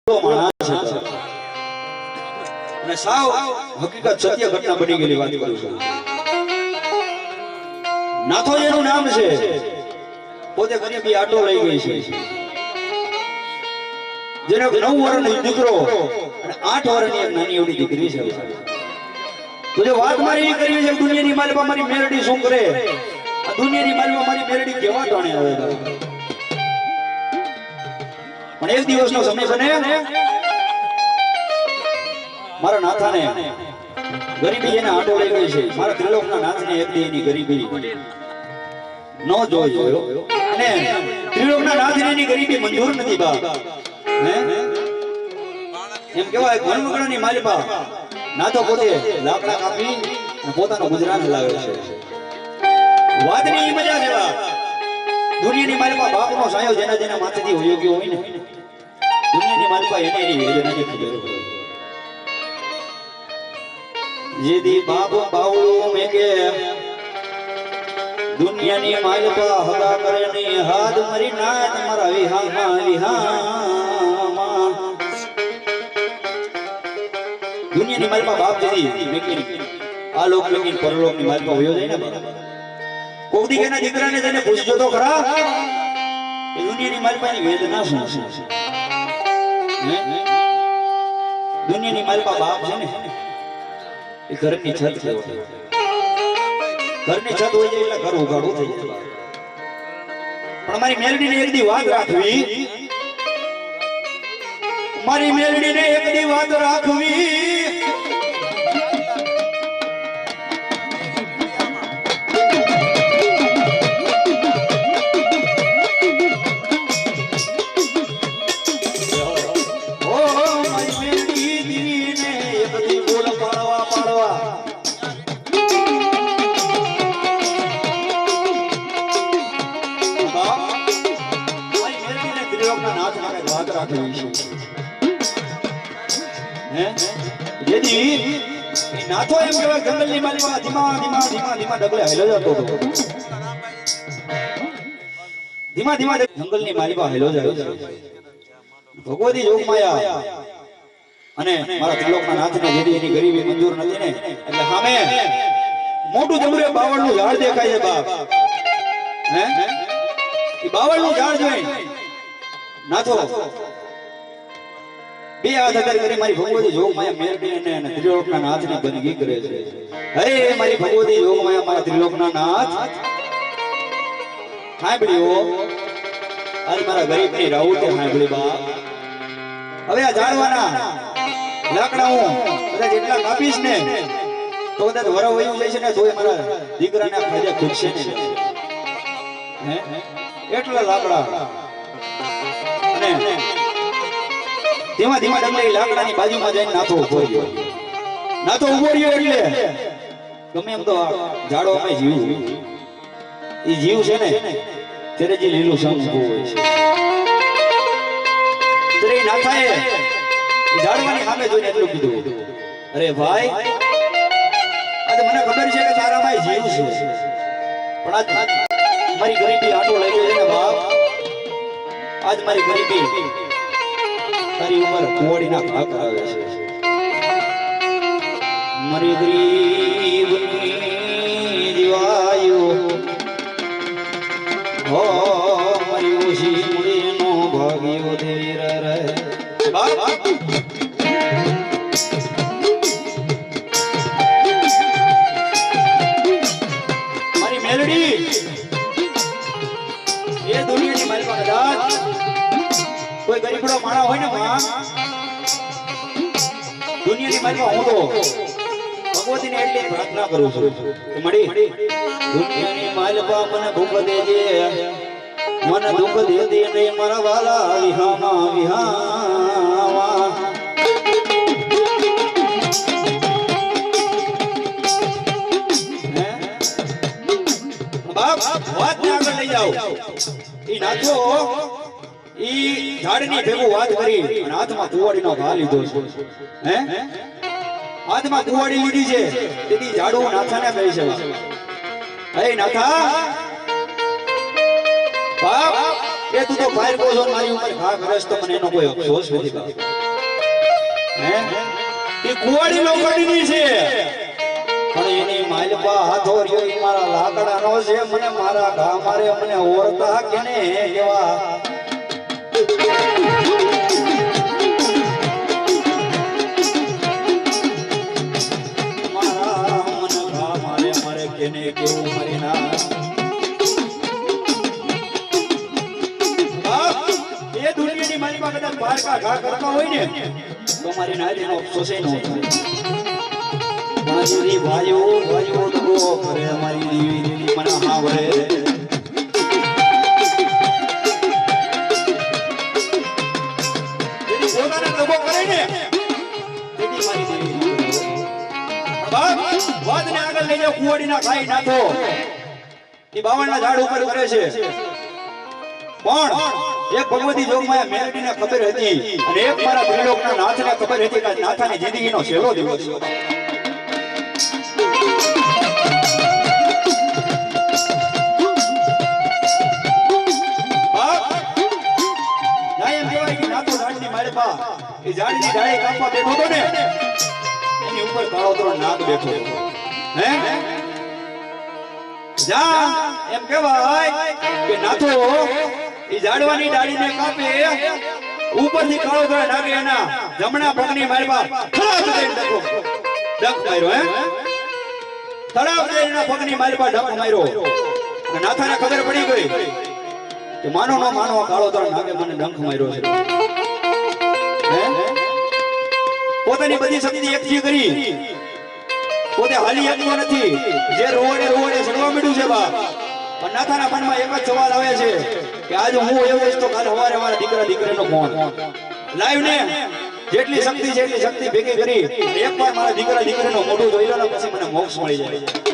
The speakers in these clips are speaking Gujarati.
માણસ હતો અને સાવ હકીકત સત્ય ઘટના બની ગયેલી વાત કરું છું। નાથો એનું નામ છે, પોતે ગરીબી આટો લઈ ગઈ છે, જેનો 9 વર્ષનો દીકરો અને 8 વર્ષની એક નાની એવડી દીકરી છે। તો જે વાત મારી એ કરવી છે, દુનિયાની માલમાં મારી મેરડી શું કરે, આ દુનિયાની માલમાં મારી મેરડી કેવા ટાણે આવે। પણ એક દિવસનો સમય બને, મારા નાથાને ગરીબી એને આંટો લઈ ગઈ છે। મારા ત્રિલોકના નાથને એક દી એની ગરીબી ન જોયો અને ત્રિલોકના નાથને એની ગરીબી મંજૂર નથી બા। એમ કહેવાય વનવગડાની માલિપા નાથો પોતે લાકડા કાપી અને પોતાનો ગુજરાન લાવે છે। વાતની મજા છે બા, દુનિયાની માલિપા બાપનો સાયો જેના જેના માથેથી હોયો ગયો હોય ને, દુનિયાની માલિપા એને એની વેદનાની ખબર હોય। જેદી બાપ બાવળો મેગે દુનિયાની માલિપા હગા કરે ને હાથ મરી નાથ મારા વિહામાં વિહામાં। દુનિયાની માલિપા બાપ જેદી મેગી આ લોક લગીન પરલોકની માલિપા હોયો જાય ને, કોક દી કેના દીકરાને તેને પૂછજો તો ખરા એ દુનિયાની માલિપાની વેદના શું છે। દુનિયાની માલિપા બાપ છે ને, એ ઘરની છત છે, ઘરની છત હોય જાય એટલે ઘર ઉગાડું થઈ જાય। પણ મારી મેલડીને એક દી વાત રાખવી, મારી મેલડીને એક દી વાત રાખવી, નાથો એમ કહેવાય જંગલની માલિપા ધીમા ધીમા ધીમા ધીમા ડગલે હેલો જતો હતો, ધીમા ધીમા જંગલની માલિપા હેલો જાય છે। ભગવતી જોગમાયા અને મારા ત્રિલોકના નાથને જેદી એની ગરીબી મંજૂર નથી ને, એટલે સામે મોટું જબરે બાવળનું ઝાડ દેખાય છે બાપ। એ બાવળનું ઝાડ જોઈ નાથો બે હાથ અગર કરી મારી ભગવતી જોગમાયા મેરડીને અને ત્રિલોકના નાથની બંદગી કરે છે। હે મારી ભગવતી જોગમાયા મારા ત્રિલોકના નાથ સાંભળ્યો, આજ મારા ગરીબની રાઉતે સાંભળી બા। હવે આ ઝાડવાના લાકડા હું કદાચ એટલા કાપીશ ને તો કદાચ વર વયું જાય છે ને તોય મારા દીકરાને ફાયદે ખૂટશે ને, એટલા લાકડા અને ધીમા ધીમા ડગલે લાકડાની બાજુમાં જઈને નાથો ઉભો રહ્યો। નાથો ઉભો રહ્યો એટલે ગમે એમ તો ઝાડવામાં જીવ, એ જીવ છે ને ત્યારે જે લીલું સમજવું હોય છે, ત્યારે નાથાએ ઝાડવાની સામે જોઈને એટલું કીધું, અરે ભાઈ આજે મને ખબર છે કે તારામાં જીવ છે, પણ આજ મારી ગરીબી આટો લઈ ગયો છે ને બાપ, આજ મારી ગરીબી તારી ઉંમર કુવાડીના ભાગ આવે છે। મારી ગરીબની દિવાયો હો મારી ઓછી મુડીનો ભાગ્યો ધીર રહે બાપ। મારી મેલડી એ દુનિયાની મારી પાસે કદાચ કોઈ ગરીબડો માણા હોય ને માં, દુનિયાની માલમાં હું તો ભગવતીને એટલી પ્રાર્થના કરું છું કે મળી દુનિયાની માલપા મને ભૂખ દેજે, મને દુઃખ દેજે નહીં મારા વાલા વિહામાં વિહાવા। બાપ વાતને આગળ લઈ જાઓ, એ નાથો ઈ ઝાડની ભેગું વાત કરી અને હાથમાં કુવાડીનો ઘા લીધો છે। હાથમાં કુવાડી લીધી છે, તેથી ઝાડુ નાથાને કહે છે, હે નાથા બાપ એ તું તો ફાયર કો છો મારી ઉપર ઘા કરસ તો મને એનો કોઈ અફસોસ નથી બાપ હે એ કુવાડી લોખંડની છે પણ એની માલપા હાથો રહ્યો ઈ મારા લાકડાનો છે મને મારા ઘા મારે મને ઓરતા કેને કેવા મારા મને ઘા મારે મારે કેને કેવું મારી ના એ દુનિયાની માલપા કદાચ બારકા ઘા કરતા હોય ને તો મારી ના એનો અફસોસ ન થાય મારી ભાઈઓ તો કરે અમારી દેવી મને હાવરે જેની પોતાને દબો કરે ને તેની મારી દેવી વાતને આગળ લઈ જાવ કુવાડીના ખાઈ નાખો એ બાવળના ઝાડ ઉપર કરે છે પણ એક ભગવતી જોગમાં મેલડીને ખબર હતી અને એક મારા ત્રિલોકના નાથને ખબર હતી કે નાથાની જિંદગીનો છેલ્લો દિવસ એ ઝાડની ડાળી કાપવા બેઠો હતો ને એની ઉપર કાળો તરો નાગ બેઠો હે જા એમ કહેવાય કે નાથો એ ઝાડવાની ડાળીને કાપે ઉપરથી કાળો તરો નાગે એના જમણા પગની મારવા ખરાબ દઈને ડંખ માર્યો હે ખરાબ દઈને પગની મારવા ડંખ માર્યો અને નાથાને ખબર પડી ગઈ કે માનો ન માનો કાળો તરો નાગે મને ડંખ માર્યો છે પોતાની બધી શક્તિ એકઠી કરી પોતે હાલી શકતો નથી જે રોડે ચડવા મળ્યું છે બા પણ નાથાના મનમાં એક જ સવાલ આવે છે કે આજ હું એવું જઈશ તો કાલે સવારે મારા દીકરાનો ફોન લાઈવ ને જેટલી શક્તિ છે એટલી શક્તિ ભેગી કરી એકવાર મારા દીકરાનો મોઢું જોઈ લો ને પછી મને મોક્ષ મળી જાય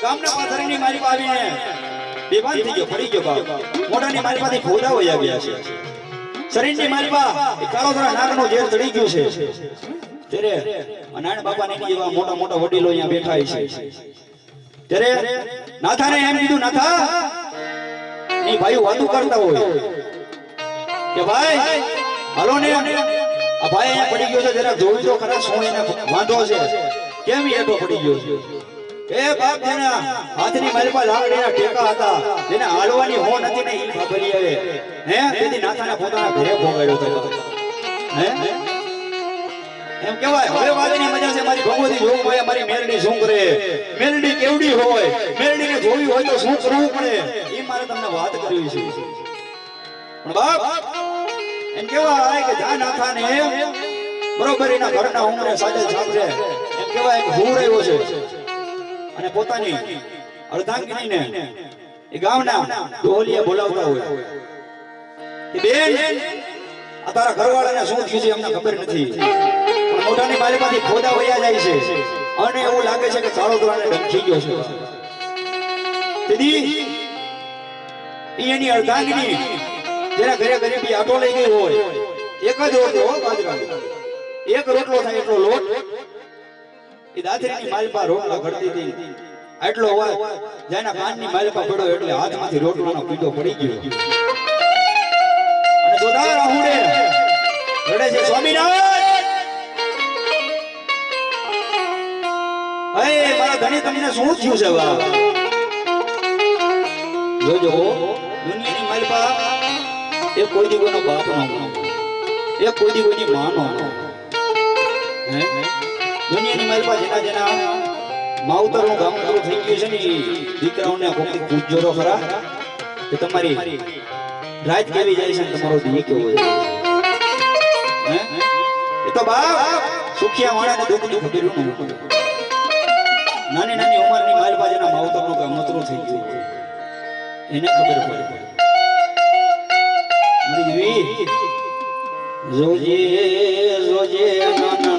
ગામના પાથરની મારી આવીને બેભાન થઈ ગયો પડી ગયો બાપ મોઢાની મારી પાસે ફોડા હોય આવ્યા છે શરીરની મારી પા કાળો ધરા નાગનો ઝેર ચડી ગયું છે ત્યારે નારાયણ બાપાને જેવા મોટા વડીલો અહીંયા બેઠા છે ત્યારે નાથાને એમ કીધું નાથા ની ભાઈઓ વાતો કરતા હોય કે ભાઈ હાલો ને આ ભાઈ અહીંયા પડી ગયો છે જરા જોઈ તો ખરા શું એને વાંધો છે કેમ એટો પડી ગયો છે એ બાપ જેના હાથની માલપા લાકડીના ટેકા હતા જેને હાલવાની હો નથી ને ઈ ખબરી આવે હે તેથી નાથાના પોતાના ઘરે ભોગાડ્યો હતો હે એમ કહેવાય હવે વાતની મજા છે મારી ભગવતી જોવું હોય મારી મેલડી શું કરે મેલડી કેવડી હોય મેલડીને જોવી હોય તો શું કરવું પડે ઈ મારે તમને વાત કરવી છે પણ બાપ એમ કહેવાય કે જા નાથાને બરોબર એના ઘરના ઉમરે સાજે સાંભળે એમ કહેવાય કે હું રહ્યો છે અને પોતાની અર્ધાંગીનીને એ ગામના ડોલિયા બોલાવતા હોય કે બેન આ તારા ઘરવાળાને શું થયું છે અમને ખબર નથી પણ મોઢાની મારીમાંથી ખોદા વયા જાય છે અને એવું લાગે છે કે કાળો ધોરાને ડંખી ગયો છે તેથી એની અર્ધાંગીની જેના ઘરે ગરીબી આટો લઈ ગઈ હોય એક જ રોટલો બાજરાનો એક રોટલો થાય એટલો લોટ એ દાદરીની માલપા રોટલા ઘડતી હતી આટલો અવાજ જેના કાનની માલપા પડ્યો એટલે હાથમાંથી રોટલાનો પીડો પડી ગયો અને જોધા રાહુડે રડે છે સ્વામિનારાયણ હે મારા ધણી તમને શું થયું છે બા જોજો દુનિયાની માલપા એ કોઈ દી કોઈનો બાપ નો એ કોઈ દી કોઈની માં નો હે દુનિયાની માલપા જેના માવતરનું ગામતરું થઈ ગયું છે ને દીકરાઓને કોકની પૂછજો તો ખરા કે તમારી રાત કેવી જાય છે તમારો દી કેવો જાય હે એ તો બાપ સુખિયા વાળાને દુઃખની ખબર ન હોય નાની ઉંમરની માલપા જેના માવતરનું ગામતરું થઈ ગયું એને ખબર પડે મારી દેવી જોજે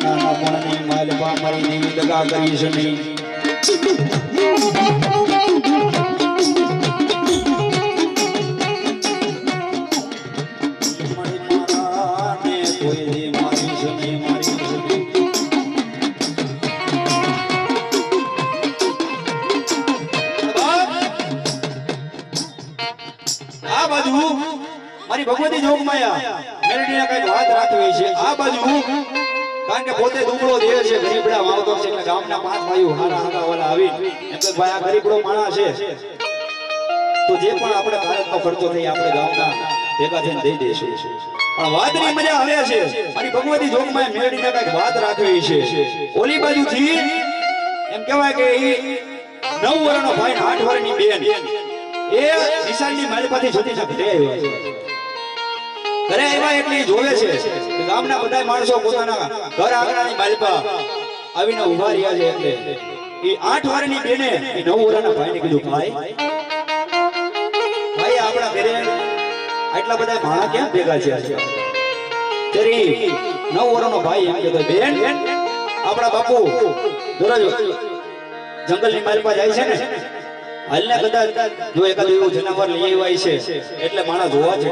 નાના પાણી માલપા મારી દેવી દગા કરી છે નહીં મારી મારા ને કોઈ મારી ભગવતી જોગમાયા મેલડીને કઈક વાત રાખવી છે આ બાજુ કારણ કે પોતે દુબળો દેહ છે ગરીબડા વાવતો છે એટલે ગામના 5 ભાઈઓ હારા હારા વાળા આવી એમ કે ભાઈ આ ગરીબડો માણસ છે તો જે પણ આપણે ભારતનો ખર્ચો થઈ આપણે ગામના ભેગા થઈને દઈ દઈશું પણ વાતની મજા આવે છે મારી ભગવતી જોગમાયા મેલડીને કઈક વાત રાખવી છે ઓલી બાજુથી એમ કહેવાય કે ઈ 9 વર્ષનો ભાઈ 8 વર્ષની બેન એ નિશાનની માલિપાથી જતી ઘરે આવ્યા છે ઘરે આવ્યા એટલે જોવે છે કે ગામના બધા માણસો પોતાના ઘર આંગણાની માલિપા આવીને ઊભા રહ્યા છે એટલે એ 8 વર્ષની બેને એ 9 વર્ષના ભાઈને કીધું ભાઈ આપણા ઘરે આટલા બધા ભાણા કેમ ભેગા છે ત્યારે 9 વર્ષનો ભાઈ એમ કહેતો બેન આપણા બાપુ દરરોજ જંગલની માલિપા જાય છે ને હાલને કદાચ જો એકાદ એવું જનાવર લઈ આવ્યા છે એટલે માણસ જોવા છે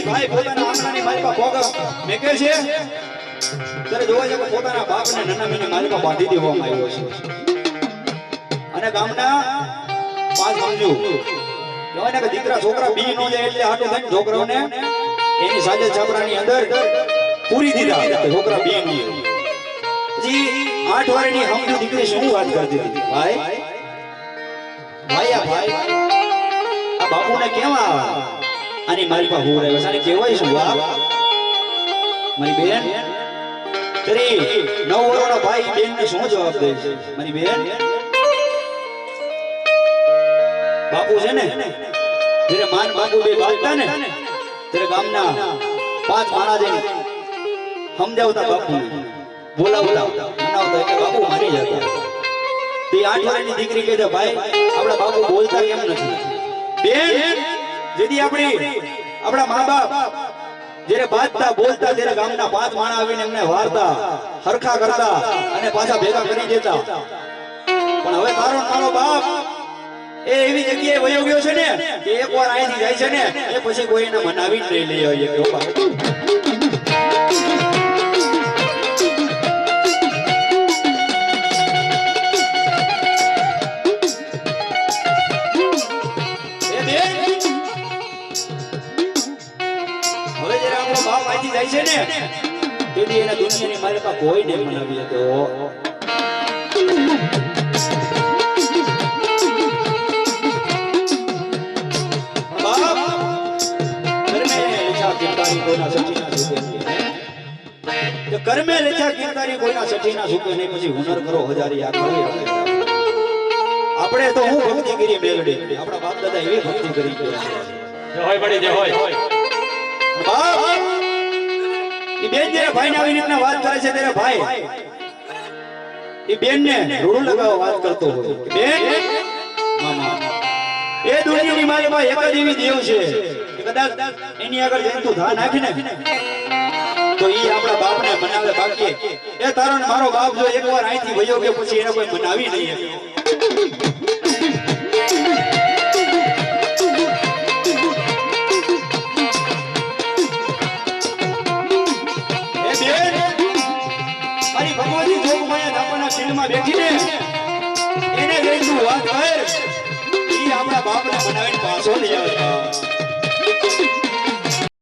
ભાઈ પોતાના આંગણાની માલિકા ભોગ મેકે છે ત્યારે જોવા છે કે પોતાના બાપને નાના મીની માલિકા બાંધી દેવામાં આવ્યો છે અને ગામના 5 મંજુ કહેવાય કે દીકરા છોકરા બી નો જાય એટલે આટો થઈને છોકરાઓને એની સાજે છાપરાની અંદર પૂરી દીધા છોકરા બી નો પછી 8 વર્ષની હમજુ દીકરી શું વાત કરતી હતી ભાઈ આ બાપુને કેમ આની મારી પાસે હું રહ્યો છે કેવાય શું મારી બેન તરી 9 વર્ષનો ભાઈ બેન ને શું જવાબ દે છે મારી બેન બાપુ છે ને જ્યારે માન બાપુ બે બાળતા ને ત્યારે ગામના 5 માણા જઈને સમજાવતા બાપુ બોલાવતા મનાવતા કે બાપુ મારી જતા તે 8 વર્ષની દીકરી કહે છે ભાઈ આપણા બાપુ બોલતા કેમ નથી બેન જેથી આપણા મા-બાપ જ્યારે બાંધતા બોલતા ત્યારે ગામના 5 માણા આવીને એમને વારતા હરખા કરતા અને પાછા ભેગા કરી દેતા પણ હવે મારો બાપ એ એવી જગ્યાએ વયો ગયો છે ને કે એકવાર અહીંથી જાય છે ને એ પછી કોઈ એને મનાવી જ નહીં લઈ આવીએ કે જાય છે ને તેથી એના દુનિયાની માલિકા કોઈ નહીં મનાવી શકે કર્મે લેચા કિરદારી કોઈના સઠીના સુકે નહીં પછી હુનર કરો હજારી આ કરી આપણે તો હું ભક્તિ કરી મેલડી આપણા બાપ દાદા એવી ભક્તિ કરી છે જય હોય બડી જય હોય બાપ ઈ બેન જે ભાઈને આવી રીતના વાત કરે છે ત્યારે ભાઈ ઈ બેનને રૂડું લગાવવા વાત કરતો હોય બેન મામા એ દુનિયાની માલિકા એક જ એવી દેવ છે કે કદાચ એની આગળ જઈને તું ધા નાખી ને તો ઈ આપણા બાપને મનાવે બાકી એ તારો ને મારો બાપ જો એકવાર અહીંથી વયો ગયો પછી એને કોઈ મનાવી નહીં બેઠીને એને જઈને વાત કર ઈ આપણા બાપને બનાવીને પાછો લઈ આવે